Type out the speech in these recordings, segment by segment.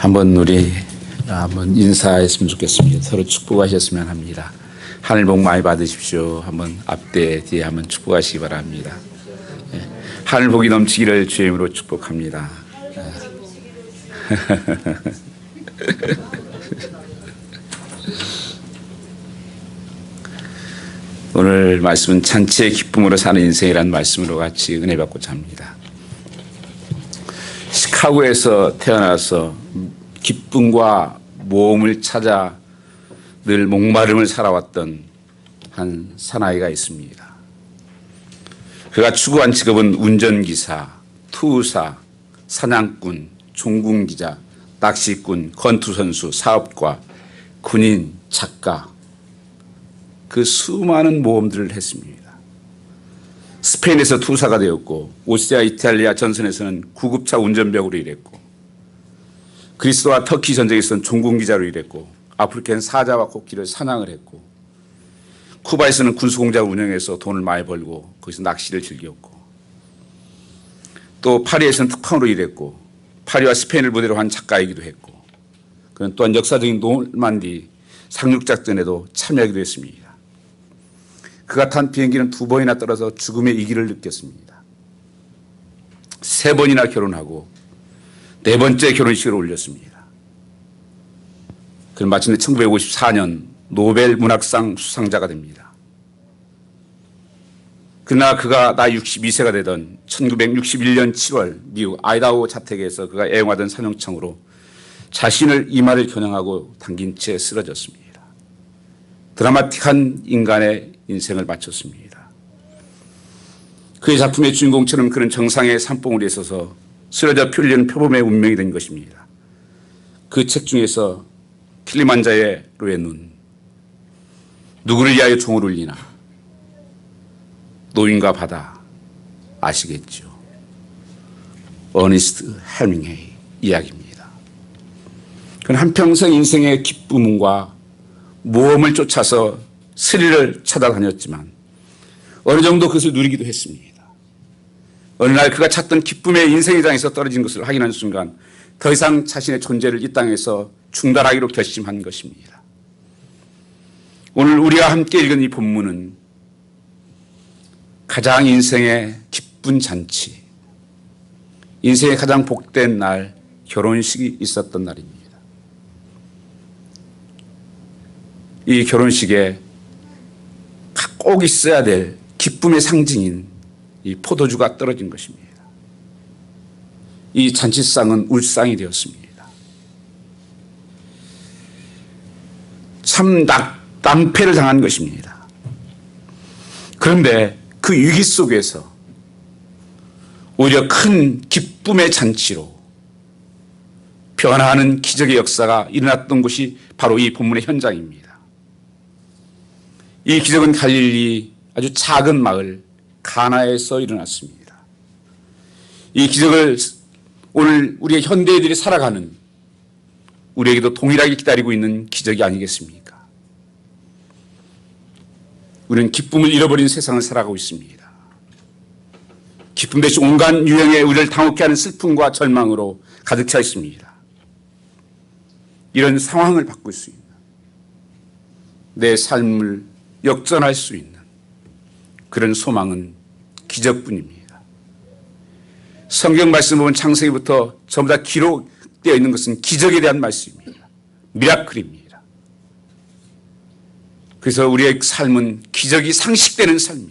한번 우리 한번 인사했으면 좋겠습니다. 서로 축복하셨으면 합니다. 하늘 복 많이 받으십시오. 한번 앞에 뒤에 한번 축복하시기 바랍니다. 하늘 복이 넘치기를 주의 이름으로 축복합니다. 오늘 말씀은 잔치의 기쁨으로 사는 인생이라는 말씀으로 같이 은혜 받고자 합니다. 시카고에서 태어나서 기쁨과 모험을 찾아 늘 목마름을 살아왔던 한 사나이가 있습니다. 그가 추구한 직업은 운전기사, 투우사, 사냥꾼, 종군기자, 낚시꾼, 권투선수, 사업가, 군인, 작가, 그 수많은 모험들을 했습니다. 스페인에서 투사가 되었고 오스트리아 이탈리아 전선에서는 구급차 운전병으로 일했고 그리스와 터키 전쟁에서는 종군기자로 일했고 아프리카엔 사자와 코끼리를 사냥을 했고 쿠바에서는 군수공장을 운영해서 돈을 많이 벌고 거기서 낚시를 즐겼고 또 파리에서는 특파원으로 일했고 파리와 스페인을 무대로 한 작가이기도 했고 그는 또한 역사적인 노르만디 상륙작전에도 참여하기도 했습니다. 그가 탄 비행기는 2번이나 떨어져 죽음의 이기를 느꼈습니다. 3번이나 결혼하고 4번째 결혼식을 올렸습니다. 그는 마침내 1954년 노벨 문학상 수상자가 됩니다. 그러나 그가 나이 62세가 되던 1961년 7월 미국 아이다호 자택에서 그가 애용하던 사용창으로 자신을 이마를 겨냥하고 당긴 채 쓰러졌습니다. 드라마틱한 인간의 인생을 마쳤습니다. 그의 작품의 주인공처럼 그는 정상의 산봉우리에 서서 쓰러져 풀리는 표범의 운명이 된 것입니다. 그 책 중에서 킬리만자로의 눈, 누구를 위하여 종을 울리나, 노인과 바다 아시겠죠? 어니스트 헬밍웨이 이야기입니다. 그는 한평생 인생의 기쁨과 모험을 쫓아서 스릴을 찾아다녔지만 어느 정도 그것을 누리기도 했습니다. 어느 날 그가 찾던 기쁨의 인생의 장에서 떨어진 것을 확인한 순간 더 이상 자신의 존재를 이 땅에서 중단하기로 결심한 것입니다. 오늘 우리가 함께 읽은 이 본문은 가장 인생의 기쁜 잔치, 인생의 가장 복된 날, 결혼식이 있었던 날입니다. 이 결혼식에 꼭 있어야 될 기쁨의 상징인 이 포도주가 떨어진 것입니다. 이 잔치상은 울상이 되었습니다. 참 낭패를 당한 것입니다. 그런데 그 위기 속에서 오히려 큰 기쁨의 잔치로 변화하는 기적의 역사가 일어났던 곳이 바로 이 본문의 현장입니다. 이 기적은 갈릴리 아주 작은 마을 가나에서 일어났습니다. 이 기적을 오늘 우리의 현대인들이 살아가는 우리에게도 동일하게 기다리고 있는 기적이 아니겠습니까? 우리는 기쁨을 잃어버린 세상을 살아가고 있습니다. 기쁨 대신 온갖 유형의 우리를 당혹해 하는 슬픔과 절망으로 가득 차 있습니다. 이런 상황을 바꿀 수 있는, 내 삶을 역전할 수 있는 그런 소망은 기적뿐입니다. 성경 말씀 보면 창세기부터 전부 다 기록되어 있는 것은 기적에 대한 말씀입니다. 미라클입니다. 그래서 우리의 삶은 기적이 상식되는 삶이에요.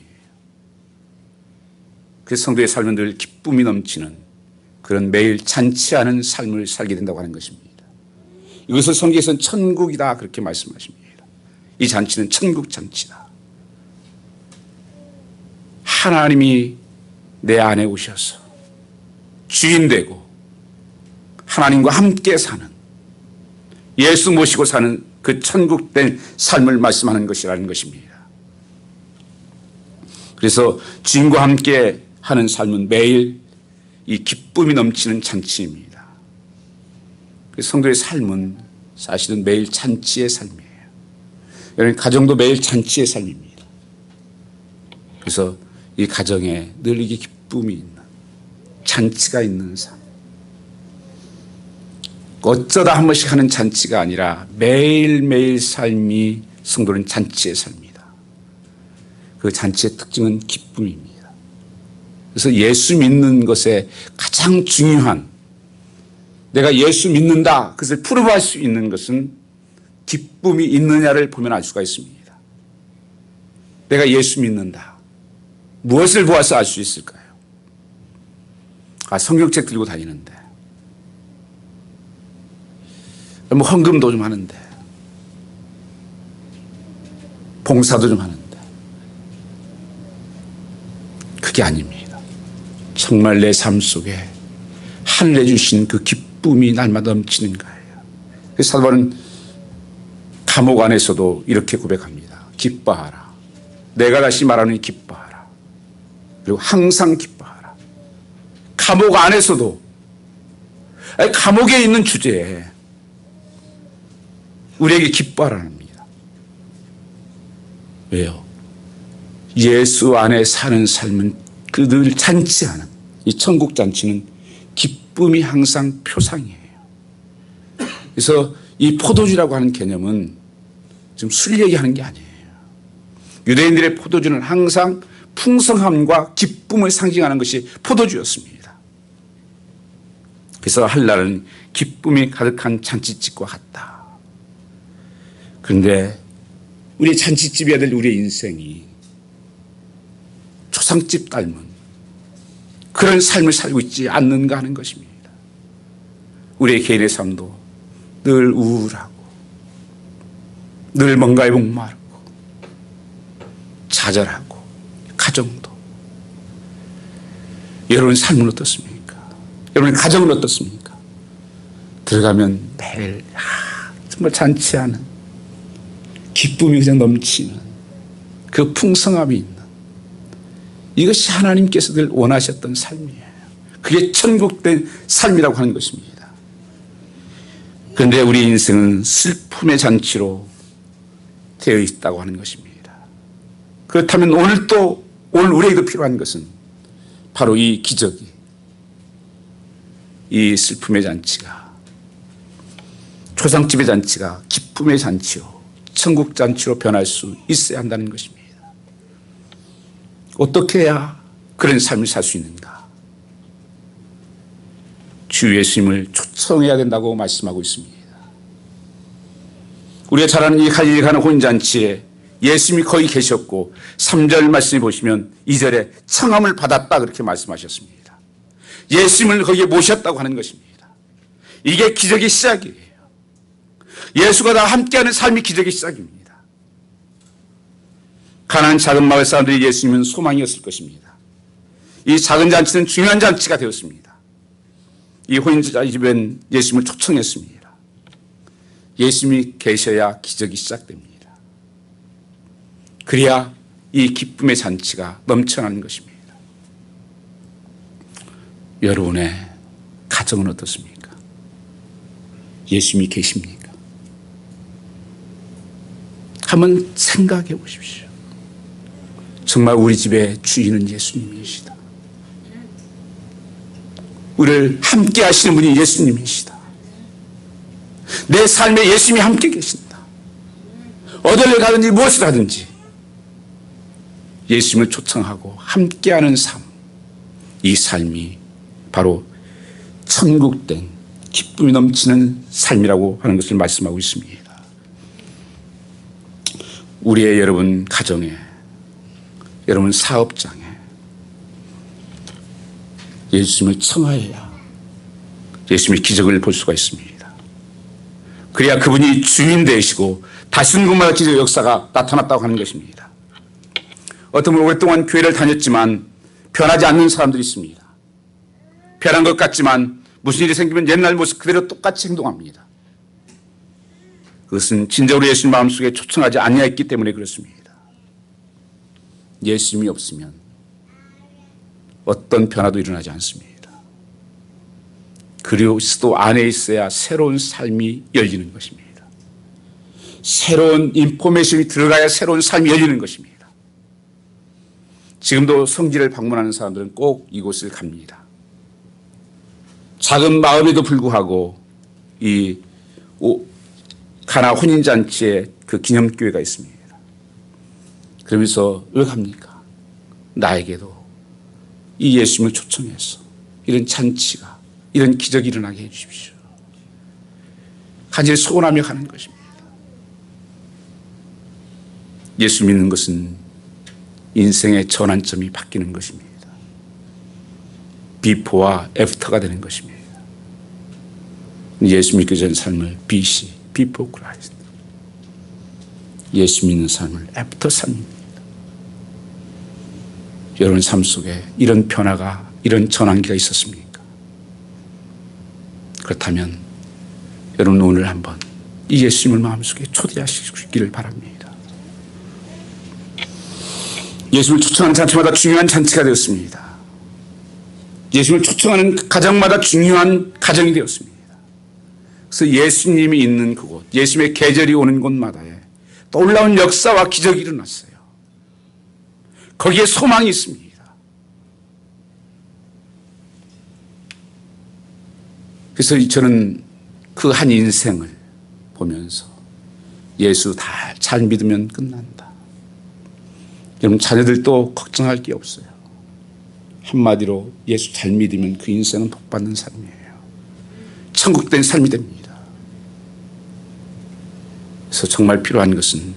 그래서 성도의 삶은 늘 기쁨이 넘치는 그런 매일 잔치하는 삶을 살게 된다고 하는 것입니다. 이것을 성경에서는 천국이다 그렇게 말씀하십니다. 이 잔치는 천국 잔치다. 하나님이 내 안에 오셔서 주인 되고 하나님과 함께 사는, 예수 모시고 사는 그 천국된 삶을 말씀하는 것이라는 것입니다. 그래서 주인과 함께 하는 삶은 매일 이 기쁨이 넘치는 잔치입니다. 그래서 성도의 삶은 사실은 매일 잔치의 삶이에요. 여러분 가정도 매일 잔치의 삶입니다. 그래서 이 가정에 늘 이게 기쁨이 있는, 잔치가 있는 삶. 어쩌다 한 번씩 하는 잔치가 아니라 매일매일 삶이 성도는 잔치의 삶이다. 그 잔치의 특징은 기쁨입니다. 그래서 예수 믿는 것에 가장 중요한, 내가 예수 믿는다, 그것을 프로브할 수 있는 것은 기쁨이 있느냐를 보면 알 수가 있습니다. 내가 예수 믿는다. 무엇을 보아서 알 수 있을까요? 성경책 들고 다니는데, 뭐 헌금도 좀 하는데, 봉사도 좀 하는데, 그게 아닙니다. 정말 내 삶 속에 하늘에 주신 그 기쁨이 날마다 넘치는 거예요. 그래서 사도 바울은 감옥 안에서도 이렇게 고백합니다. 기뻐하라. 내가 다시 말하는 기뻐하라. 그리고 항상 기뻐하라. 감옥 안에서도, 감옥에 있는 주제에 우리에게 기뻐하라는 겁니다. 왜요? 예수 안에 사는 삶은 그 늘 잔치하는, 이 천국 잔치는 기쁨이 항상 표상이에요. 그래서 이 포도주라고 하는 개념은 지금 술 얘기하는 게 아니에요. 유대인들의 포도주는 항상 풍성함과 기쁨을 상징하는 것이 포도주였습니다. 그래서 한날은 기쁨이 가득한 잔치집과 같다. 그런데 우리 잔치집이어야 될 우리의 인생이 초상집 닮은 그런 삶을 살고 있지 않는가 하는 것입니다. 우리의 개인의 삶도 늘 우울하고 늘 뭔가에 목마르고 좌절하고, 가정도. 여러분 삶은 어떻습니까? 여러분의 가정은 어떻습니까? 들어가면 매일 정말 잔치하는, 기쁨이 그냥 넘치는 그 풍성함이 있는, 이것이 하나님께서 늘 원하셨던 삶이에요. 그게 천국된 삶이라고 하는 것입니다. 그런데 우리 인생은 슬픔의 잔치로 되어 있다고 하는 것입니다. 그렇다면 오늘 우리에게 필요한 것은 바로 이 기적이, 이 슬픔의 잔치가, 초상집의 잔치가 기쁨의 잔치요, 천국 잔치로 변할 수 있어야 한다는 것입니다. 어떻게 해야 그런 삶을 살 수 있는가? 주 예수님을 초청해야 된다고 말씀하고 있습니다. 우리가 잘 아는 이 갈릴리 가나 혼인잔치에 예수님이 거기 계셨고 3절 말씀에 보시면 2절에 청함을 받았다 그렇게 말씀하셨습니다. 예수님을 거기에 모셨다고 하는 것입니다. 이게 기적의 시작이에요. 예수가 다 함께하는 삶이 기적의 시작입니다. 가나안 작은 마을 사람들이 예수님은 소망이었을 것입니다. 이 작은 잔치는 중요한 잔치가 되었습니다. 이 혼인집엔 예수님을 초청했습니다. 예수님이 계셔야 기적이 시작됩니다. 그래야 이 기쁨의 잔치가 넘쳐나는 것입니다. 여러분의 가정은 어떻습니까? 예수님이 계십니까? 한번 생각해 보십시오. 정말 우리 집의 주인은 예수님이시다. 우리를 함께 하시는 분이 예수님이시다. 내 삶에 예수님이 함께 계신다. 어디를 가든지 무엇을 하든지 예수님을 초청하고 함께하는 삶, 이 삶이 바로 천국된 기쁨이 넘치는 삶이라고 하는 것을 말씀하고 있습니다. 우리의 여러분 가정에, 여러분 사업장에 예수님을 청하여야 예수님의 기적을 볼 수가 있습니다. 그래야 그분이 주인 되시고 다시는 그마다 기적 역사가 나타났다고 하는 것입니다. 어떤 분 오랫동안 교회를 다녔지만 변하지 않는 사람들이 있습니다. 변한 것 같지만 무슨 일이 생기면 옛날 모습 그대로 똑같이 행동합니다. 그것은 진정으로 예수님 마음속에 초청하지 아니했기 때문에 그렇습니다. 예수님이 없으면 어떤 변화도 일어나지 않습니다. 그리스도 안에 있어야 새로운 삶이 열리는 것입니다. 새로운 인포메이션이 들어가야 새로운 삶이 열리는 것입니다. 지금도 성지를 방문하는 사람들은 꼭 이곳을 갑니다. 작은 마을에도 불구하고 이 가나 혼인잔치에 그 기념교회가 있습니다. 그러면서 왜 갑니까? 나에게도 이 예수님을 초청해서 이런 잔치가, 이런 기적이 일어나게 해주십시오. 간절히 소원하며 가는 것입니다. 예수 믿는 것은 인생의 전환점이 바뀌는 것입니다. 비포와 애프터가 되는 것입니다. 예수 믿기 전 삶을 BC, Before Christ. 예수 믿는 삶을 애프터 삶입니다. 여러분 삶 속에 이런 변화가, 이런 전환기가 있었습니까? 그렇다면 여러분 오늘 한번 이 예수님을 마음속에 초대하시기를 바랍니다. 예수님을 초청하는 잔치마다 중요한 잔치가 되었습니다. 예수님을 초청하는 가정마다 중요한 가정이 되었습니다. 그래서 예수님이 있는 그곳, 예수님의 계절이 오는 곳마다에 놀라운 역사와 기적이 일어났어요. 거기에 소망이 있습니다. 그래서 저는 그 한 인생을 보면서 예수 다 잘 믿으면 끝난다. 여러분 자녀들도 걱정할 게 없어요. 한마디로 예수 잘 믿으면 그 인생은 복받는 삶이에요. 천국된 삶이 됩니다. 그래서 정말 필요한 것은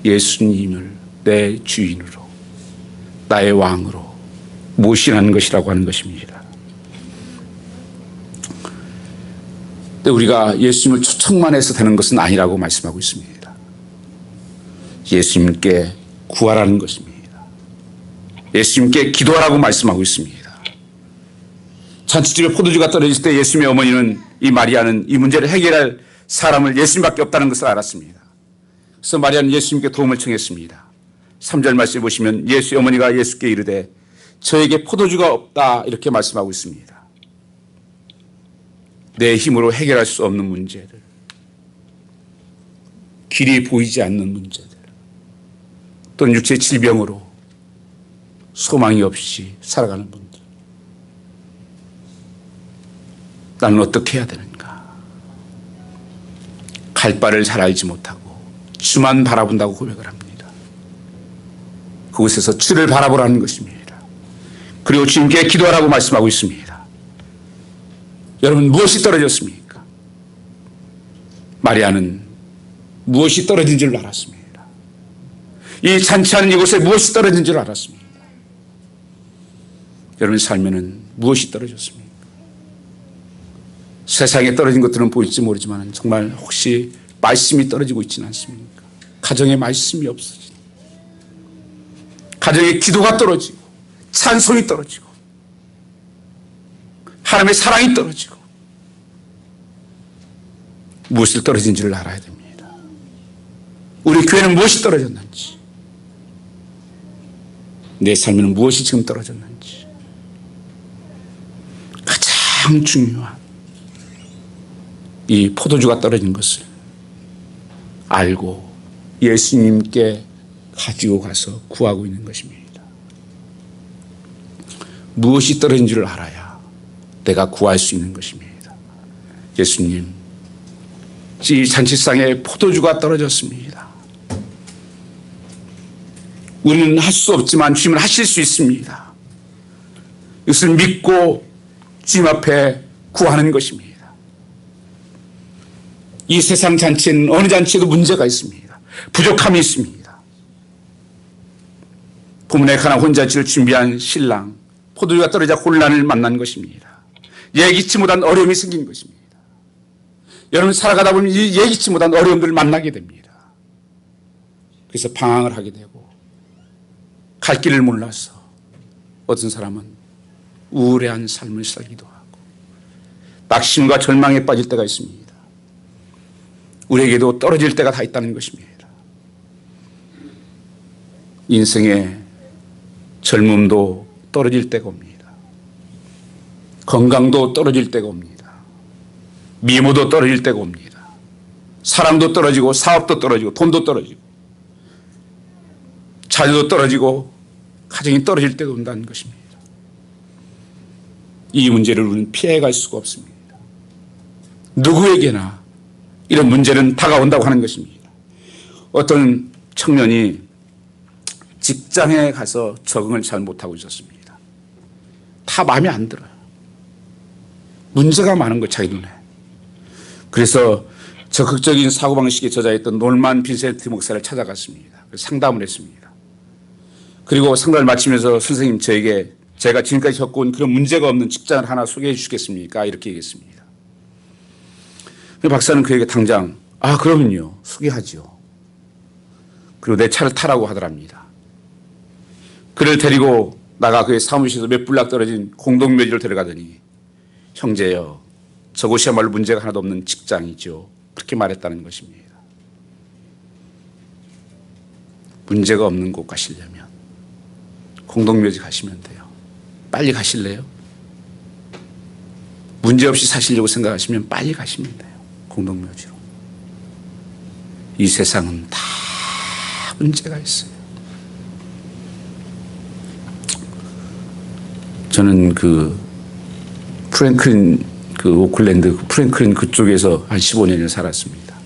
예수님을 내 주인으로, 나의 왕으로 모시라는 것이라고 하는 것입니다. 근데 우리가 예수님을 초청만 해서 되는 것은 아니라고 말씀하고 있습니다. 예수님께 구하라는 것입니다. 예수님께 기도하라고 말씀하고 있습니다. 잔치집에 포도주가 떨어질 때 예수님의 어머니는, 이 마리아는 이 문제를 해결할 사람을 예수님밖에 없다는 것을 알았습니다. 그래서 마리아는 예수님께 도움을 청했습니다. 3절 말씀해 보시면 예수의 어머니가 예수께 이르되 저에게 포도주가 없다 이렇게 말씀하고 있습니다. 내 힘으로 해결할 수 없는 문제들, 길이 보이지 않는 문제들, 또는 육체의 질병으로 소망이 없이 살아가는 분들, 나는 어떻게 해야 되는가? 갈 바를 잘 알지 못하고 주만 바라본다고 고백을 합니다. 그곳에서 주를 바라보라는 것입니다. 그리고 주님께 기도하라고 말씀하고 있습니다. 여러분 무엇이 떨어졌습니까? 마리아는 무엇이 떨어진 줄 알았습니다. 이 잔치하는 이곳에 무엇이 떨어진 줄 알았습니다. 여러분 삶에는 무엇이 떨어졌습니까? 세상에 떨어진 것들은 보일지 모르지만 정말 혹시 말씀이 떨어지고 있지는 않습니까? 가정에 말씀이 없어지고, 가정에 기도가 떨어지고, 찬송이 떨어지고, 하나님의 사랑이 떨어지고, 무엇이 떨어진지를 알아야 됩니다. 우리 교회는 무엇이 떨어졌는지, 내 삶에는 무엇이 지금 떨어졌는지, 가장 중요한 이 포도주가 떨어진 것을 알고 예수님께 가지고 가서 구하고 있는 것입니다. 무엇이 떨어진 줄 알아야 내가 구할 수 있는 것입니다. 예수님, 이 잔치상에 포도주가 떨어졌습니다. 우리는 할 수 없지만 주님은 하실 수 있습니다. 이것을 믿고 주님 앞에 구하는 것입니다. 이 세상 잔치에는 어느 잔치에도 문제가 있습니다. 부족함이 있습니다. 부문에 가나 혼잔치를 준비한 신랑, 포도주가 떨어지자 혼란을 만난 것입니다. 예기치 못한 어려움이 생긴 것입니다. 여러분 살아가다 보면 이 예기치 못한 어려움들을 만나게 됩니다. 그래서 방황을 하게 되고 갈 길을 몰라서 어떤 사람은 우울해한 삶을 살기도 하고 낙심과 절망에 빠질 때가 있습니다. 우리에게도 떨어질 때가 다 있다는 것입니다. 인생의 젊음도 떨어질 때가 옵니다. 건강도 떨어질 때가 옵니다. 미모도 떨어질 때가 옵니다. 사랑도 떨어지고 사업도 떨어지고 돈도 떨어지고 자녀도 떨어지고 가정이 떨어질 때가 온다는 것입니다. 이 문제를 우리는 피해갈 수가 없습니다. 누구에게나 이런 문제는 다가온다고 하는 것입니다. 어떤 청년이 직장에 가서 적응을 잘 못하고 있었습니다. 다 마음에 안 들어요. 문제가 많은 거예요, 자기 눈에. 그래서 적극적인 사고방식에 저자했던 놀만 빈센트 목사를 찾아갔습니다. 상담을 했습니다. 그리고 상담을 마치면서 선생님, 저에게 제가 지금까지 겪어온 그런 문제가 없는 직장을 하나 소개해 주시겠습니까? 이렇게 얘기했습니다. 박사는 그에게 당장 그러면요, 소개하지요. 그리고 내 차를 타라고 하더랍니다. 그를 데리고 나가 그의 사무실에서 몇 블락 떨어진 공동묘지를 데려가더니 형제여, 저곳이야말로 문제가 하나도 없는 직장이죠. 그렇게 말했다는 것입니다. 문제가 없는 곳 가시려면 공동묘지 가시면 돼요. 빨리 가실래요? 문제없이 사시려고 생각하시면 빨리 가시면 돼요. 공동묘지로. 이 세상은 다 문제가 있어요. 저는 프랭클린 오클랜드 프랭클린 그쪽에서 한 15년을 살았습니다.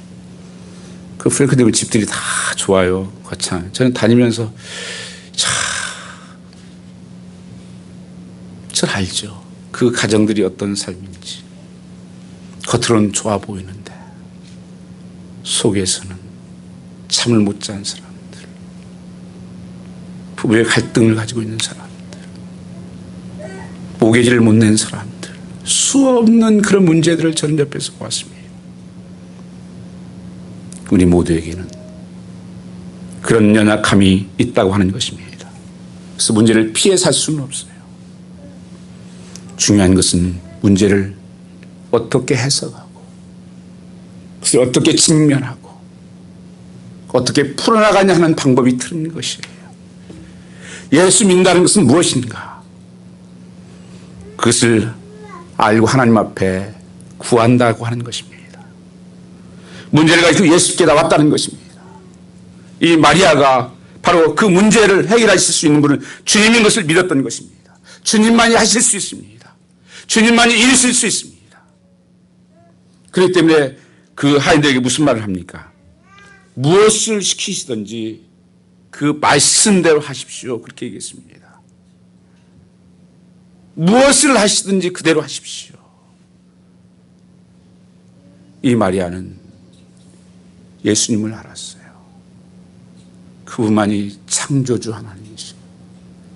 그 프랭클린 집들이 다 좋아요. 거창. 저는 다니면서 잘 알죠. 그 가정들이 어떤 삶인지. 겉으로는 좋아 보이는데 속에서는 잠을 못 잔 사람들, 부부의 갈등을 가지고 있는 사람들, 모계지를 못 낸 사람들, 수없는 그런 문제들을 저는 옆에서 보았습니다. 우리 모두에게는 그런 연약함이 있다고 하는 것입니다. 그래서 문제를 피해 살 수는 없어요. 중요한 것은 문제를 어떻게 해석하고, 그것을 어떻게 직면하고, 어떻게 풀어나가냐 하는 방법이 틀린 것이에요. 예수 믿는다는 것은 무엇인가? 그것을 알고 하나님 앞에 구한다고 하는 것입니다. 문제를 가지고 예수께 나왔다는 것입니다. 이 마리아가 바로 그 문제를 해결하실 수 있는 분은 주님인 것을 믿었던 것입니다. 주님만이 하실 수 있습니다. 주님만이 이루실 수 있습니다. 그렇기 때문에 그 하인들에게 무슨 말을 합니까? 무엇을 시키시든지 그 말씀대로 하십시오. 그렇게 얘기했습니다. 무엇을 하시든지 그대로 하십시오. 이 마리아는 예수님을 알았어요. 그분만이 창조주 하나님이시고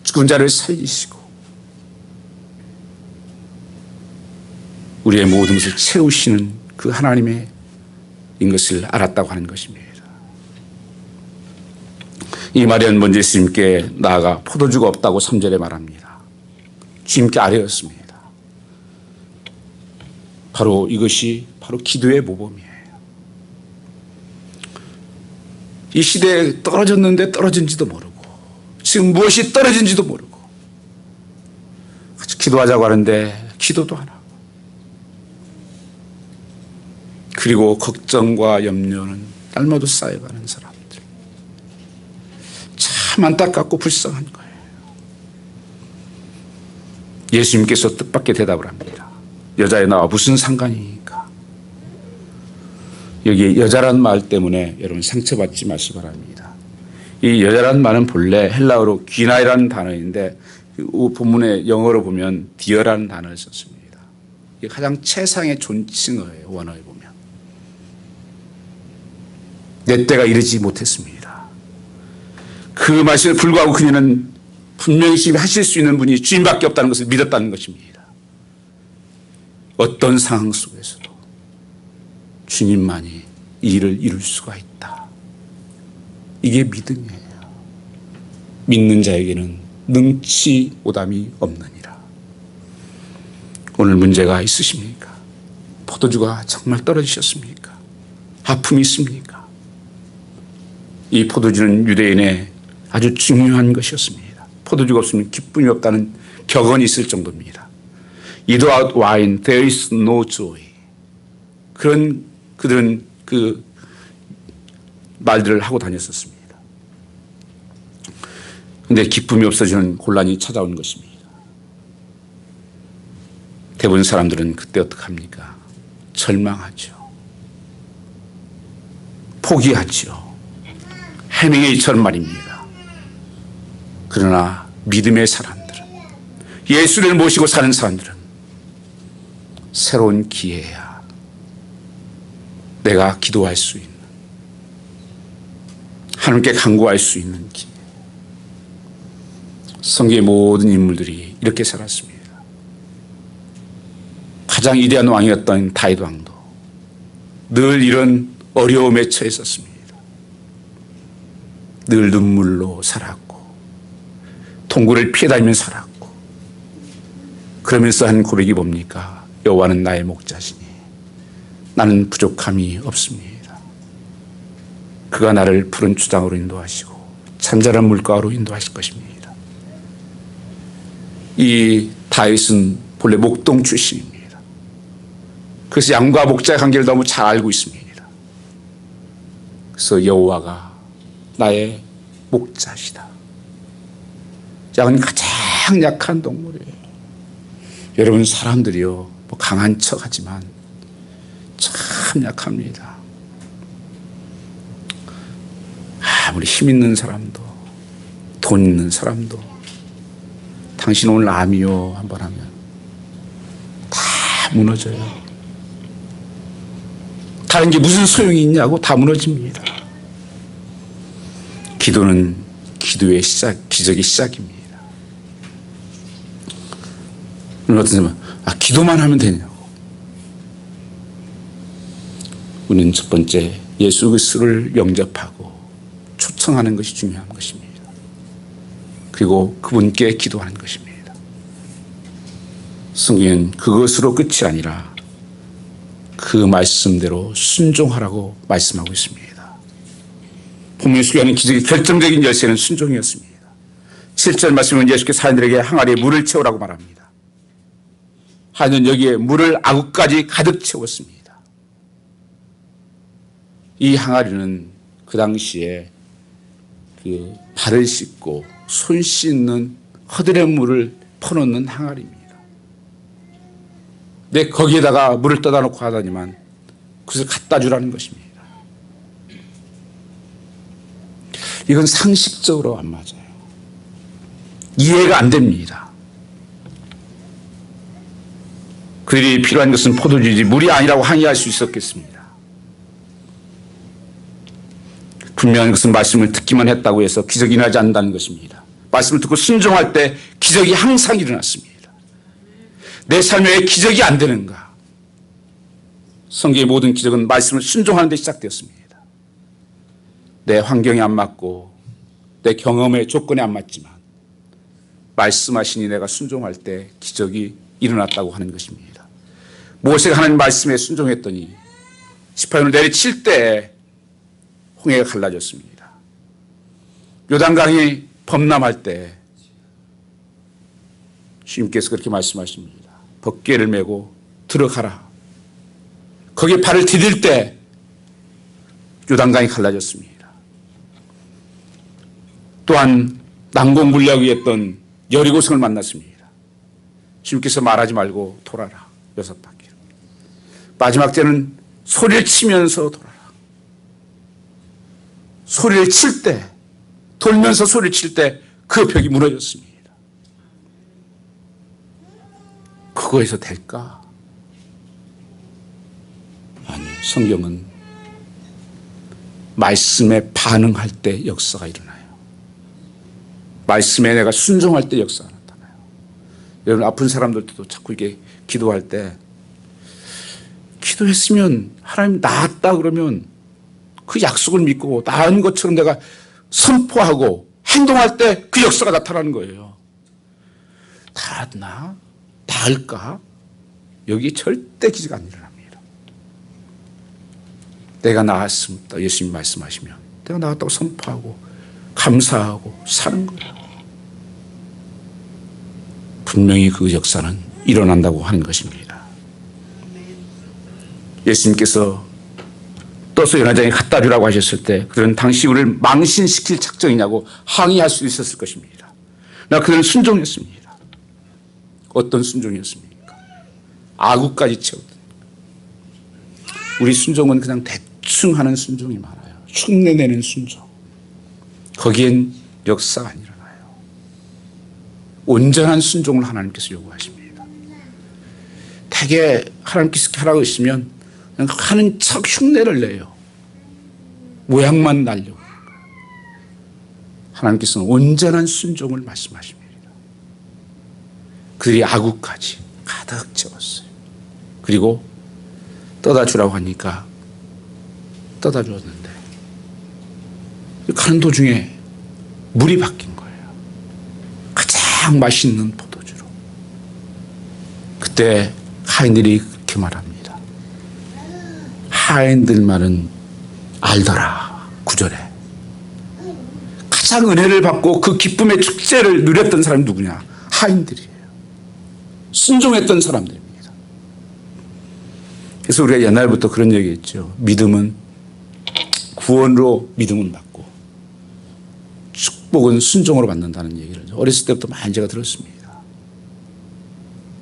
죽은 자를 살리시고 우리의 모든 것을 채우시는 그 하나님의 인 것을 알았다고 하는 것입니다. 이 마리아는 먼저 예수님께 나아가 포도주가 없다고 3절에 말합니다. 주님께 아뢰었습니다. 바로 이것이 바로 기도의 모범이에요. 이 시대에 떨어졌는데 떨어진지도 모르고 지금 무엇이 떨어진지도 모르고 같이 기도하자고 하는데 기도도 안 하고 그리고 걱정과 염려는 날마다 쌓여가는 사람들. 참 안타깝고 불쌍한 거예요. 예수님께서 뜻밖의 대답을 합니다. 여자애 나와 무슨 상관이니까. 여기 여자란 말 때문에 여러분 상처받지 마시기 바랍니다. 이 여자란 말은 본래 헬라어로 귀나이라는 단어인데 본문의 영어로 보면 디어라는 단어를 썼습니다. 이게 가장 최상의 존칭어예요. 원어에 보면. 내 때가 이르지 못했습니다. 그 말씀에 불구하고 그녀는 분명히 주님이 하실 수 있는 분이 주님밖에 없다는 것을 믿었다는 것입니다. 어떤 상황 속에서도 주님만이 이 일을 이룰 수가 있다. 이게 믿음이에요. 믿는 자에게는 능치 오담이 없느니라. 오늘 문제가 있으십니까? 포도주가 정말 떨어지셨습니까? 아픔이 있습니까? 이 포도주는 유대인의 아주 중요한 것이었습니다. 포도주가 없으면 기쁨이 없다는 격언이 있을 정도입니다. Without wine there is no joy. 그들은 그 말들을 하고 다녔었습니다. 그런데 기쁨이 없어지는 곤란이 찾아온 것입니다. 대부분 사람들은 그때 어떡합니까? 절망하죠. 포기하죠. 해밍웨이처럼 말입니다. 그러나 믿음의 사람들은, 예수를 모시고 사는 사람들은 새로운 기회야. 내가 기도할 수 있는, 하나님께 간구할 수 있는 기회. 성경의 모든 인물들이 이렇게 살았습니다. 가장 위대한 왕이었던 다윗 왕도 늘 이런 어려움에 처했었습니다. 늘 눈물로 살았고 통구를 피해 다니며 살았고, 그러면서 한 고백이 뭡니까? 여호와는 나의 목자시니 나는 부족함이 없습니다. 그가 나를 푸른 주장으로 인도하시고 잔잔한 물가로 인도하실 것입니다. 이 다윗은 본래 목동 출신입니다. 그래서 양과 목자의 관계를 너무 잘 알고 있습니다. 그래서 여호와가 나의 목자시다. 양은 가장 약한 동물이에요. 여러분, 사람들이요, 뭐 강한 척 하지만 참 약합니다. 아무리 힘 있는 사람도, 돈 있는 사람도, 당신 오늘 암이요 한번 하면 다 무너져요. 다른 게 무슨 소용이 있냐고 다 무너집니다. 기도는 기도의 시작, 기적의 시작입니다. 어떤 사람은 기도만 하면 되냐고. 우리는 첫 번째 예수 그리스도를 영접하고 초청하는 것이 중요한 것입니다. 그리고 그분께 기도하는 것입니다. 성경은 그것으로 끝이 아니라 그 말씀대로 순종하라고 말씀하고 있습니다. 본문에 소개하는 기적의 결정적인 열쇠는 순종이었습니다. 7절 말씀은 예수께서 하인들에게 항아리에 물을 채우라고 말합니다. 하인은 여기에 물을 아구까지 가득 채웠습니다. 이 항아리는 그 당시에 그 발을 씻고 손 씻는 허들의 물을 퍼놓는 항아리입니다. 근데 거기에다가 물을 떠다 놓고 하다니만 그것을 갖다 주라는 것입니다. 이건 상식적으로 안 맞아요. 이해가 안 됩니다. 그들이 필요한 것은 포도주지 물이 아니라고 항의할 수 있었겠습니다. 분명한 것은 말씀을 듣기만 했다고 해서 기적이 일어나지 않는다는 것입니다. 말씀을 듣고 순종할 때 기적이 항상 일어났습니다. 내 삶에 왜 기적이 안 되는가? 성경의 모든 기적은 말씀을 순종하는 데 시작되었습니다. 내 환경에 안 맞고 내 경험의 조건에 안 맞지만 말씀하시니 내가 순종할 때 기적이 일어났다고 하는 것입니다. 모세가 하나님 말씀에 순종했더니 18년을 내리칠 때 홍해가 갈라졌습니다. 요단강이 범람할 때 주님께서 그렇게 말씀하십니다. 벗개를 메고 들어가라. 거기에 발을 디딜 때 요단강이 갈라졌습니다. 또한 난공불락이 했던 여리고성을 만났습니다. 주님께서 말하지 말고 돌아라. 6바퀴. 마지막 때는 소리를 치면서 돌아라. 소리를 칠 때, 돌면서 소리를 칠 때 그 벽이 무너졌습니다. 그거에서 될까? 아니요. 성경은 말씀에 반응할 때 역사가 일어나요. 말씀에 내가 순종할 때 역사가 나타나요. 여러분, 아픈 사람들도 자꾸 이게 기도할 때 기도했으면 하나님 나았다 그러면 그 약속을 믿고 나은 것처럼 내가 선포하고 행동할 때 그 역사가 나타나는 거예요. 나았나? 나을까? 여기 절대 기적 안 일어납니다. 내가 나았습니다. 예수님 말씀하시면 내가 나았다고 선포하고 감사하고 사는 거예요. 분명히 그 역사는 일어난다고 하는 것입니다. 예수님께서 떠서 연회장에 갖다 주라고 하셨을 때 그들은 당시 우리를 망신시킬 작정이냐고 항의할 수 있었을 것입니다. 그러나 그들은 순종했습니다. 어떤 순종이었습니까? 아구까지 채웠던. 우리 순종은 그냥 대충 하는 순종이 많아요. 흉내내는 순종. 거기엔 역사가 안 일어나요. 온전한 순종을 하나님께서 요구하십니다. 대개 하나님께서 하라고 하시면 그냥 하는 척 흉내를 내요. 모양만 날려고. 하나님께서는 온전한 순종을 말씀하십니다. 그들이 아구까지 가득 채웠어요. 그리고 떠다 주라고 하니까 떠다 주었는데 가는 도중에 물이 바뀐 거예요. 가장 맛있는 포도주로. 그때 하인들이 그렇게 말합니다. 하인들 말은 알더라. 9절에 가장 은혜를 받고 그 기쁨의 축제를 누렸던 사람이 누구냐? 하인들이에요. 순종했던 사람들입니다. 그래서 우리가 옛날부터 그런 얘기했죠. 믿음은 구원으로 믿음은 받고 축복은 순종으로 받는다는 얘기를 어렸을 때부터 많이 제가 들었습니다.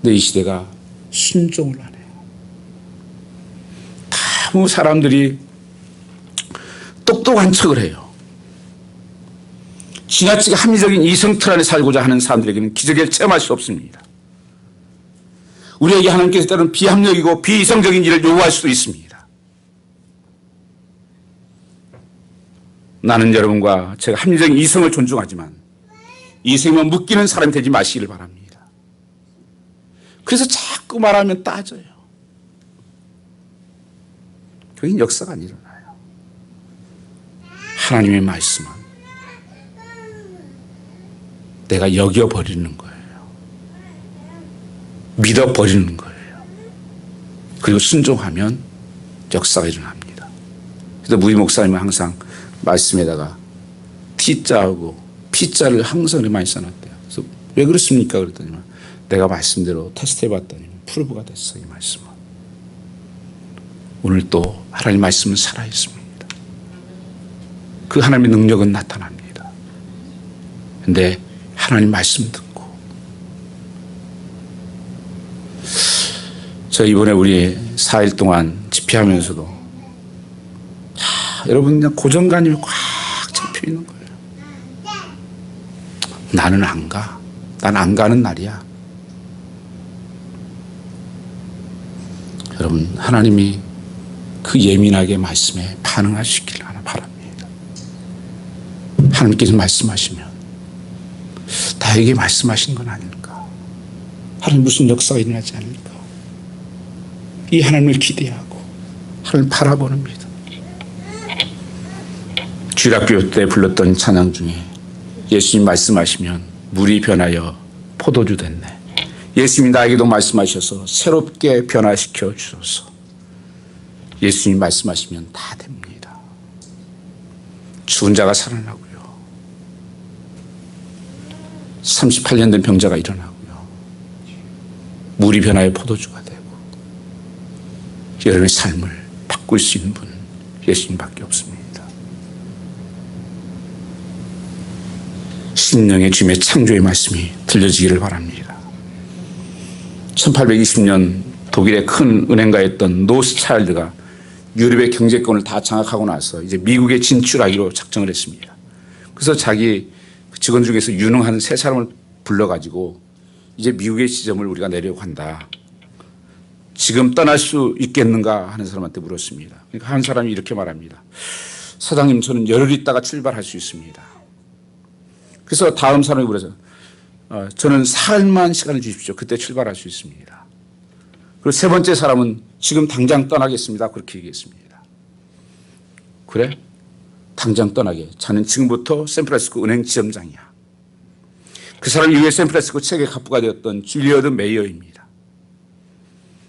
근데 이 시대가 순종을 안 해요. 너무 사람들이 똑똑한 척을 해요. 지나치게 합리적인 이성틀 안에 살고자 하는 사람들에게는 기적을 체험할 수 없습니다. 우리에게 하나님께서 때로는 비합리적이고 비이성적인 일을 요구할 수도 있습니다. 나는 여러분과 제가 합리적인 이성을 존중하지만 이성에 묶이는 사람이 되지 마시기를 바랍니다. 그래서 자꾸 말하면 따져요. 거긴 역사가 안 일어나요. 하나님의 말씀은 내가 여겨버리는 거예요. 믿어버리는 거예요. 그리고 순종하면 역사가 일어납니다. 그래서 무희 목사님은 항상 말씀에다가 T자하고 P자를 항상 많이 써놨대요. 그래서 왜 그렇습니까? 그랬더니 내가 말씀대로 테스트해봤더니 프루브가 됐어. 이 말씀은. 오늘 또 하나님 말씀은 살아있습니다. 그 하나님의 능력은 나타납니다. 그런데 하나님 말씀 듣고 저 이번에 우리 4일 동안 집회하면서도 여러분 그냥 고정관념이 꽉 잡혀 있는 거예요. 나는 안 가. 난 안 가는 날이야. 여러분 하나님이 그 예민하게 말씀에 반응하시길 바랍니다. 하나님께서 말씀하시면 나에게 말씀하신 건 아닐까? 하나님 무슨 역사가 일어나지 않을까? 이 하나님을 기대하고 하나님을 바라보는 믿음. 주일학교 때 불렀던 찬양 중에 예수님 말씀하시면 물이 변하여 포도주 됐네. 예수님이 나에게도 말씀하셔서 새롭게 변화시켜 주소서. 예수님 말씀하시면 다 됩니다. 죽은 자가 살아나고요. 38년 된 병자가 일어나고요. 물이 변하여 포도주가 되고 여러분의 삶을 바꿀 수 있는 분 예수님밖에 없습니다. 신령의 주님의 창조의 말씀이 들려지기를 바랍니다. 1820년 독일의 큰 은행가였던 노스차일드가 유럽의 경제권을 다 장악하고 나서 이제 미국에 진출하기로 작정을 했습니다. 그래서 자기 직원 중에서 유능한 3사람을 불러가지고 이제 미국의 지점을 우리가 내려고 한다. 지금 떠날 수 있겠는가 하는 사람한테 물었습니다. 그러니까 한 사람이 이렇게 말합니다. 사장님, 저는 열흘 있다가 출발할 수 있습니다. 그래서 다음 사람이 물어서 저는 사흘만 시간을 주십시오. 그때 출발할 수 있습니다. 그리고 세 번째 사람은 지금 당장 떠나겠습니다. 그렇게 얘기했습니다. 그래? 당장 떠나게. 자는 지금부터 샌프란시스코 은행 지점장이야. 그 사람이 이후에 샌프란시스코 책의 갑부가 되었던 줄리어드 메이어입니다.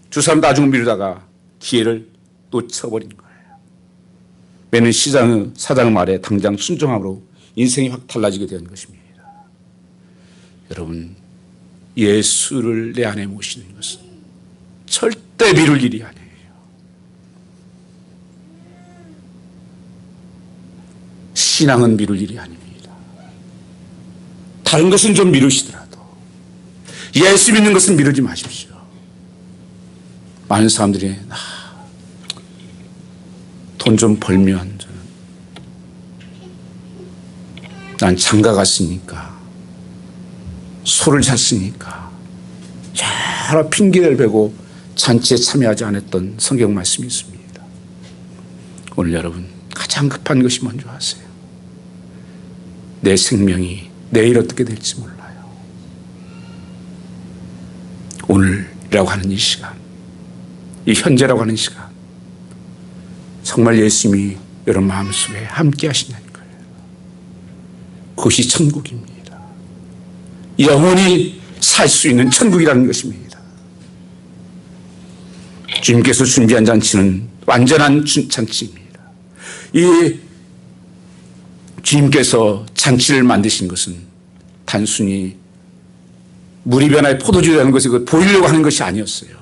두 사람 나중 미루다가 기회를 놓쳐버린 거예요. 매는 사장의 말에 당장 순종함으로 인생이 확 달라지게 된 것입니다. 여러분, 예수를 내 안에 모시는 것은 절대 미룰 일이 아니에요. 신앙은 미룰 일이 아닙니다. 다른 것은 좀 미루시더라도 예수 믿는 것은 미루지 마십시오. 많은 사람들이 돈 좀 벌면 난 장가 갔으니까, 소를 잤으니까 여러 핑계를 대고 잔치에 참여하지 않았던 성경 말씀이 있습니다. 오늘 여러분 가장 급한 것이 뭔지 아세요? 내 생명이 내일 어떻게 될지 몰라요. 오늘이라고 하는 이 시간, 이 현재라고 하는 시간, 정말 예수님이 여러분 마음속에 함께 하신다는 거예요. 그것이 천국입니다. 영원히 살 수 있는 천국이라는 것입니다. 주님께서 준비한 잔치는 완전한 잔치입니다. 이 주님께서 잔치를 만드신 것은 단순히 물이 변화의 포도주라는 것을 보이려고 하는 것이 아니었어요.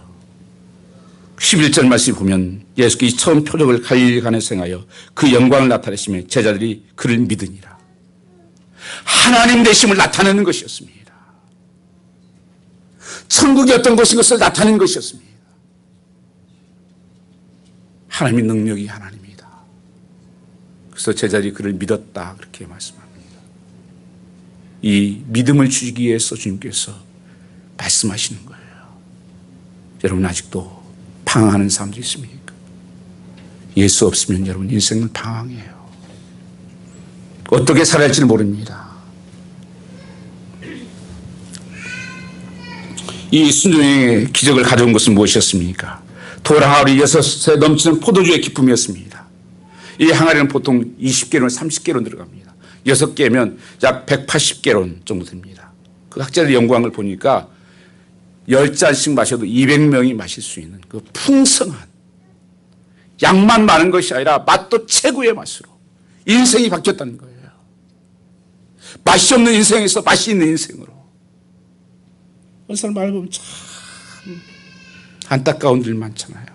11절 말씀을 보면 예수께서 처음 표적을 갈릴리간에서 행하여 그 영광을 나타내시며 제자들이 그를 믿으니라. 하나님 되심을 나타내는 것이었습니다. 천국이 어떤 것인 것을 나타내는 것이었습니다. 하나님의 능력이 하나님이다. 그래서 제자들이 그를 믿었다, 그렇게 말씀합니다. 이 믿음을 주기 위해서 주님께서 말씀하시는 거예요. 여러분 아직도 방황하는 사람들이 있습니까? 예수 없으면 여러분 인생은 방황이에요. 어떻게 살아야 할지를 모릅니다. 이 순종의 기적을 가져온 것은 무엇이었습니까? 돌 항아리 6에 넘치는 포도주의 기쁨이었습니다. 이 항아리는 보통 20개론, 30개론 들어갑니다. 6개면 약 180개론 정도 됩니다. 그 학자들의 연구한 걸 보니까 10잔씩 마셔도 200명이 마실 수 있는 그 풍성한, 양만 많은 것이 아니라 맛도 최고의 맛으로 인생이 바뀌었다는 거예요. 맛이 없는 인생에서 맛이 있는 인생으로. 그런 사람 말을 보면 참 안타까운 일 많잖아요.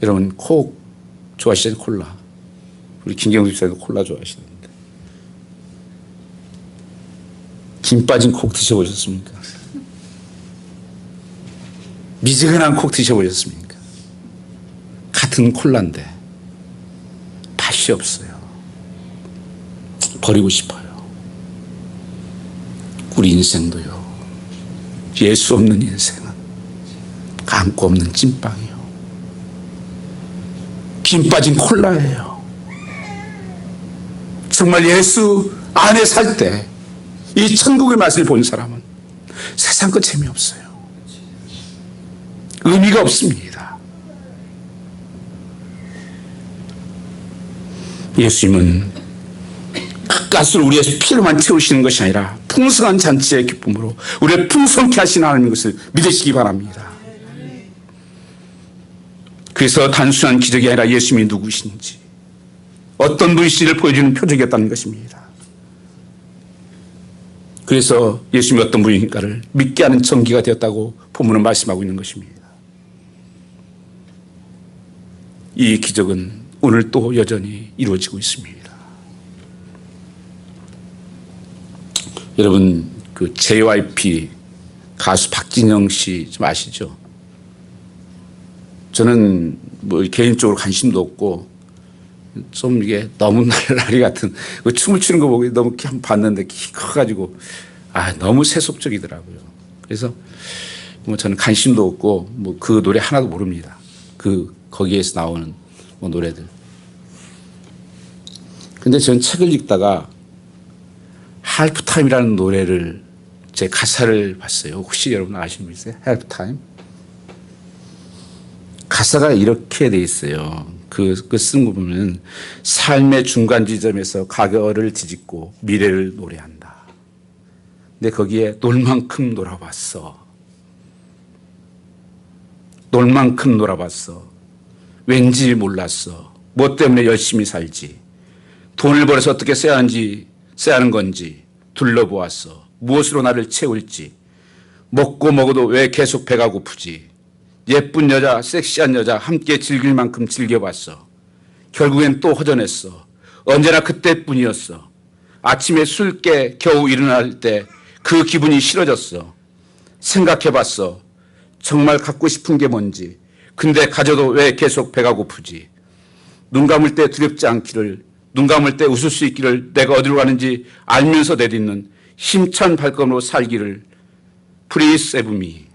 여러분 콕 좋아하시잖아요. 콜라. 우리 김경수 집사님도 콜라 좋아하시는데 김 빠진 콕 드셔보셨습니까? 미지근한 콕 드셔보셨습니까? 같은 콜라인데 맛이 없어요. 버리고 싶어요. 우리 인생도요. 예수 없는 인생은 감고 없는 찐빵이요. 김 빠진 콜라예요. 정말 예수 안에 살 때 이 천국의 맛을 본 사람은 세상 것 재미없어요. 의미가 없습니다. 예수님은 가스를 우리의 피로만 채우시는 것이 아니라 풍성한 잔치의 기쁨으로 우리를 풍성케 하시는 하나님 것을 믿으시기 바랍니다. 그래서 단순한 기적이 아니라 예수님이 누구신지, 어떤 분이신지를 보여주는 표적이었다는 것입니다. 그래서 예수님이 어떤 분인가를 믿게 하는 전기가 되었다고 본문은 말씀하고 있는 것입니다. 이 기적은 오늘 또 여전히 이루어지고 있습니다. 여러분 그 JYP 가수 박진영 씨 좀 아시죠? 저는 뭐 개인적으로 관심도 없고 좀 이게 너무 날라리 같은 그 춤을 추는 거 보고 너무 한번 봤는데 키 커가지고 너무 세속적이더라고요. 그래서 뭐 저는 관심도 없고 뭐 그 노래 하나도 모릅니다. 거기에서 나오는 뭐 노래들. 근데 저는 책을 읽다가 할프타임이라는 노래를 제 가사를 봤어요. 혹시 여러분 아시는 분 있어요? 할프타임? 가사가 이렇게 돼 있어요. 그 쓴 거 보면 삶의 중간 지점에서 과거를 뒤집고 미래를 노래한다. 근데 거기에 놀 만큼 놀아봤어. 놀 만큼 놀아봤어. 왠지 몰랐어. 뭐 때문에 열심히 살지. 돈을 벌어서 어떻게 써야 하는 건지 둘러보았어. 무엇으로 나를 채울지. 먹고 먹어도 왜 계속 배가 고프지. 예쁜 여자, 섹시한 여자 함께 즐길 만큼 즐겨봤어. 결국엔 또 허전했어. 언제나 그때뿐이었어. 아침에 술 깨 겨우 일어날 때 그 기분이 싫어졌어. 생각해봤어. 정말 갖고 싶은 게 뭔지. 근데 가져도 왜 계속 배가 고프지? 눈 감을 때 두렵지 않기를, 눈 감을 때 웃을 수 있기를, 내가 어디로 가는지 알면서 내딛는 힘찬 발걸음으로 살기를. Please save me.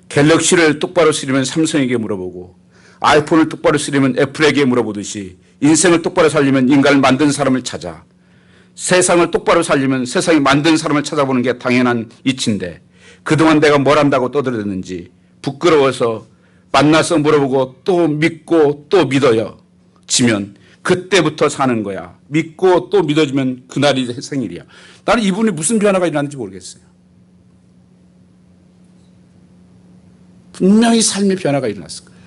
갤럭시를 똑바로 쓰려면 삼성에게 물어보고, 아이폰을 똑바로 쓰려면 애플에게 물어보듯이 인생을 똑바로 살려면 인간을 만든 사람을 찾아, 세상을 똑바로 살려면 세상이 만든 사람을 찾아보는 게 당연한 이치인데, 그동안 내가 뭘 한다고 떠들었는지 부끄러워서 만나서 물어보고 또 믿고 또 믿어요. 지면 그때부터 사는 거야. 믿고 또 믿어지면 그날이 생일이야. 나는 이분이 무슨 변화가 일어났는지 모르겠어요. 분명히 삶의 변화가 일어났을 거예요.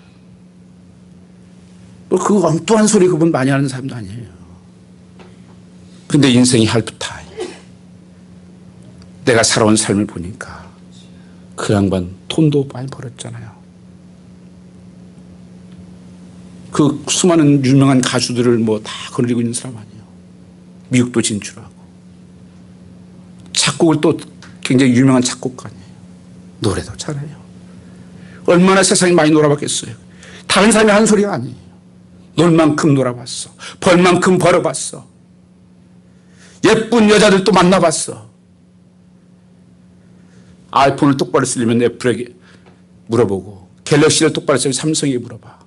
그 엉뚱한 소리 그분 많이 하는 사람도 아니에요. 근데 인생이 할부타임. 내가 살아온 삶을 보니까 그 양반 돈도 많이 벌었잖아요. 그 수많은 유명한 가수들을 뭐 다 거느리고 있는 사람 아니에요. 미국도 진출하고. 작곡을 또 굉장히 유명한 작곡가니에요. 노래도 잘해요. 얼마나 세상에 많이 놀아봤겠어요. 다른 사람이 하는 소리가 아니에요. 놀 만큼 놀아봤어. 벌 만큼 벌어봤어. 예쁜 여자들도 만나봤어. 아이폰을 똑바로 쓰려면 애플에게 물어보고, 갤럭시를 똑바로 쓰려면 삼성에게 물어봐.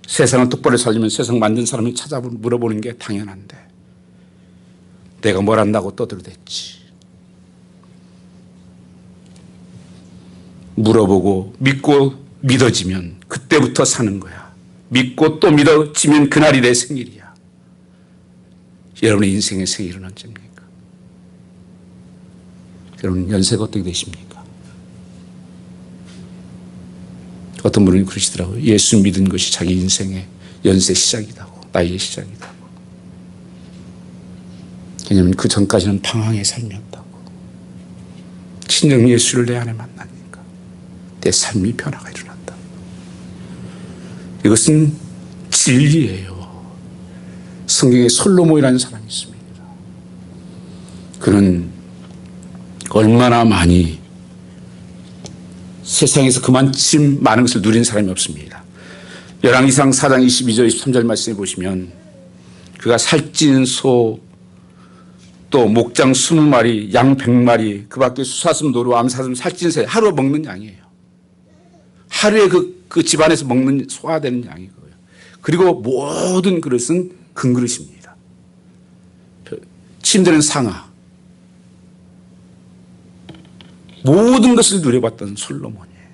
세상을 똑바로 살려면 세상 만든 사람을 찾아 물어보는 게 당연한데, 내가 뭘 한다고 떠들어댔지. 물어보고 믿고 믿어지면 그때부터 사는 거야. 믿고 또 믿어지면 그날이 내 생일이야. 여러분의 인생의 생일은 언제입니까? 여러분 연세가 어떻게 되십니까? 어떤 분은 그러시더라고요. 예수 믿은 것이 자기 인생의 연세 시작이라고, 나이의 시작이라고. 왜냐하면 그 전까지는 방황의 삶이었다고. 친정 예수를 내 안에 만나니까 내 삶이 변화가 일어난다. 이것은 진리예요. 성경에 솔로몬이라는 사람이 있습니다. 그는 얼마나 많이 세상에서 그만큼 많은 것을 누린 사람이 없습니다. 열왕기상 4장 22절 23절 말씀해 보시면 그가 살찐 소, 또 목장 20마리, 양 100마리, 그 밖에 수사슴, 노루, 암사슴, 살찐 새, 하루 먹는 양이에요. 하루에 그 집안에서 먹는 소화되는 양이 거예요. 그리고 모든 그릇은 금그릇입니다. 침대는 상아. 모든 것을 누려봤던 솔로몬이에요.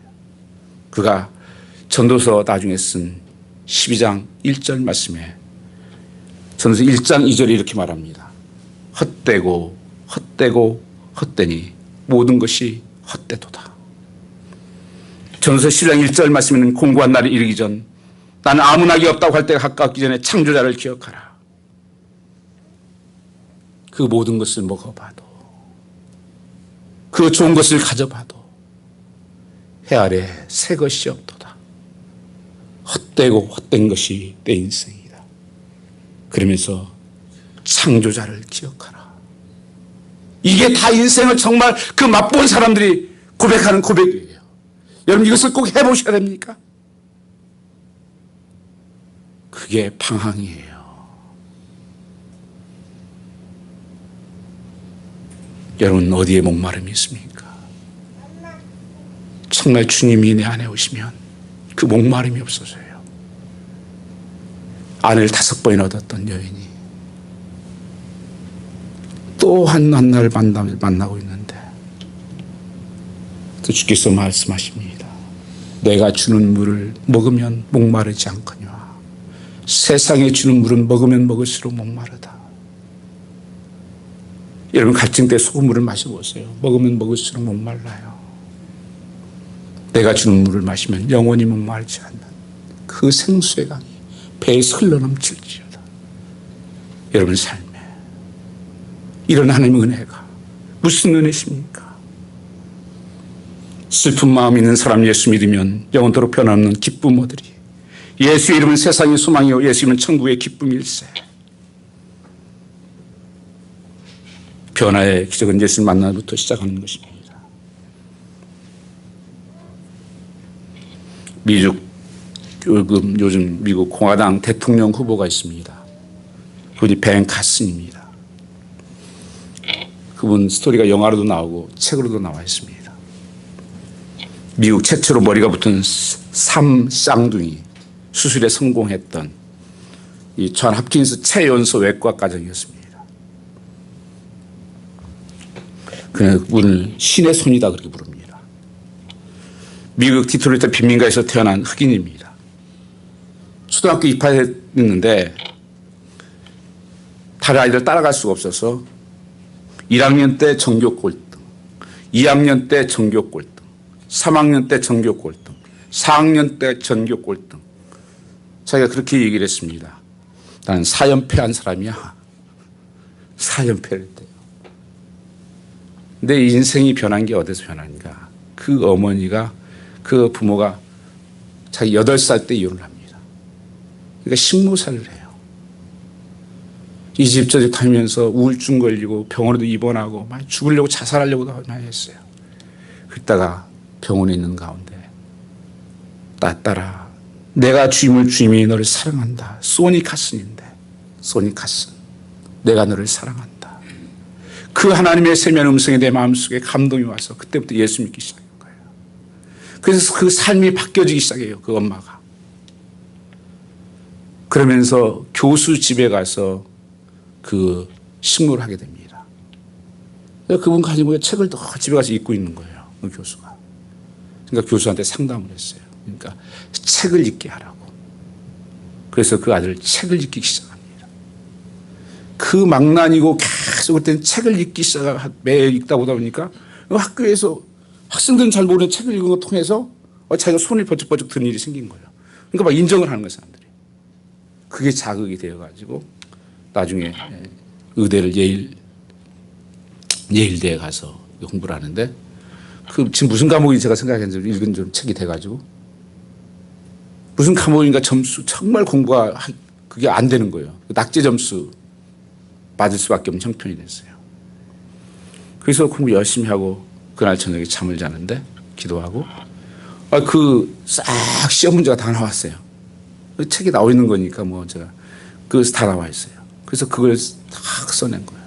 그가 전도서 나중에 쓴 12장 1절 말씀에 전도서 1장 2절에 이렇게 말합니다. 헛되고 헛되고 헛되니 모든 것이 헛되도다. 전도서 10장 1절 말씀에는 공고한 날이 이르기 전 나는 아무 낙이 없다고 할 때가 가깝기 전에 창조자를 기억하라. 그 모든 것을 먹어봐도, 그 좋은 것을 가져봐도 해 아래 새 것이 없도다. 헛되고 헛된 것이 내 인생이다. 그러면서 창조자를 기억하라. 이게 다 인생을 정말 그 맛본 사람들이 고백하는 고백이에요. 여러분 이것을 꼭 해보셔야 됩니까? 그게 방황이에요. 여러분 어디에 목마름이 있습니까? 정말 주님이 내 안에 오시면 그 목마름이 없어져요. 아내를 5번이나 얻었던 여인이 또 한 나를 만나고 있는데 또 주께서 말씀하십니다. 내가 주는 물을 먹으면 목마르지 않거니와 세상에 주는 물은 먹으면 먹을수록 목마르다. 여러분 갈증 때 소금물을 마셔보세요. 먹으면 먹을수록 목말라요. 내가 주는 물을 마시면 영원히 목마르지 않는 그 생수의 강이 배에서 흘러넘칠지어다. 여러분 삶에 이런 하나님의 은혜가 무슨 은혜십니까? 슬픈 마음 있는 사람 예수 믿으면 영원토록 변함없는 기쁨 얻으리. 예수의 이름은 세상의 소망이요 예수 이름은 천국의 기쁨일세. 변화의 기적은 예수를 만나부터 시작하는 것입니다. 요즘 미국 공화당 대통령 후보가 있습니다. 그분이 벤 카슨입니다. 그분 스토리가 영화로도 나오고 책으로도 나와 있습니다. 미국 최초로 머리가 붙은 3쌍둥이 수술에 성공했던 이 존 홉킨스 최연소 외과 과정이었습니다. 그분을 신의 손이다 그렇게 부릅니다. 미국 디트로이트 빈민가에서 태어난 흑인입니다. 초등학교 입학했는데 다른 아이들 따라갈 수가 없어서 1학년 때 전교 꼴등, 2학년 때 전교 꼴등, 3학년 때 전교 꼴등, 4학년 때 전교 꼴등. 자기가 그렇게 얘기를 했습니다. 나는 4연패한 사람이야. 4연패를 했대요. 내 인생이 변한 게 어디서 변한가? 그 어머니가, 그 부모가 자기 8살 때 이혼을 합니다. 그러니까 식모살을 해요. 이 집 저 집 다니면서 우울증 걸리고 병원에도 입원하고 많이 죽으려고 자살하려고도 많이 했어요. 그러다가 병원에 있는 가운데 딸아 내가 주임이 너를 사랑한다. 소니 카슨인데 소니 카슨 내가 너를 사랑한다. 그 하나님의 세미한 음성이 내 마음속에 감동이 와서 그때부터 예수 믿기 시작한 거예요. 그래서 그 삶이 바뀌어지기 시작해요. 그 엄마가. 그러면서 교수 집에 가서 그 식물을 하게 됩니다. 그분 가지고 책을 또 집에 가서 읽고 있는 거예요. 그 교수가. 그러니까 교수한테 상담을 했어요. 그러니까 책을 읽게 하라고. 그래서 그 아들 책을 읽기 시작합니다. 그 망난이고 계속 그때는 책을 읽기 매일 읽다 보다 보니까 학교에서 학생들은 잘 모르는 책을 읽은 걸 통해서 자기가 손이 버쩍버쩍 드는 일이 생긴 거예요. 그러니까 막 인정을 하는 거예요, 사람들이. 그게 자극이 되어가지고 나중에 의대를 예일대에 가서 공부를 하는데 그 지금 무슨 과목인지 제가 생각했는데 읽은 좀 책이 돼가지고 무슨 과목인가 점수 정말 공부가 그게 안 되는 거예요. 낙제 점수 맞을 수밖에 없는 형편이 됐어요. 그래서 공부 열심히 하고 그날 저녁에 잠을 자는데 기도하고 싹 시험 문제가 다 나왔어요. 그 책에 나와 있는 거니까 뭐 제가 그래서 다 나와 있어요. 그래서 그걸 딱 써낸 거예요.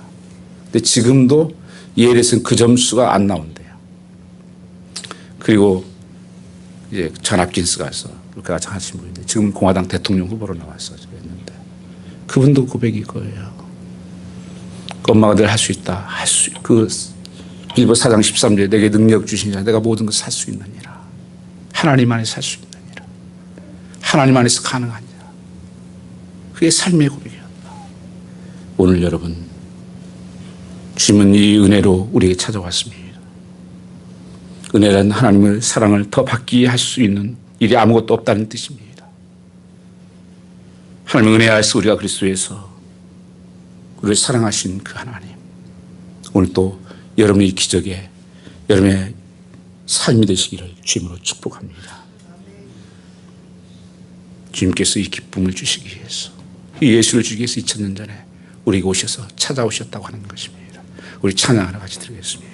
근데 지금도 예일에서는 그 점수가 안 나온대요. 그리고 이제 존 홉킨스 가서 그렇게 하신 분인데 지금 공화당 대통령 후보로 나왔어요. 했는데 그분도 고백이 이거예요. 그 엄마가 늘 할 수 있다. 그 빌보 4장 13절에 내게 능력 주시니라 내가 모든 것을 살 수 있느니라. 하나님 안에서 살 수 있느니라. 하나님 안에서 가능하니라. 그게 삶의 고백이었다. 오늘 여러분 주님은 이 은혜로 우리에게 찾아왔습니다. 은혜란 하나님의 사랑을 더 받기 할 수 있는 일이 아무것도 없다는 뜻입니다. 하나님의 은혜 안에서 우리가 그리스도에서 우리를 사랑하신 그 하나님 오늘 또 여러분의 기적에 여러분의 삶이 되시기를 주님으로 축복합니다. 주님께서 이 기쁨을 주시기 위해서 이 예수를 주기 위해서 2000년 전에 우리에게 오셔서 찾아오셨다고 하는 것입니다. 우리 찬양하러 같이 드리겠습니다.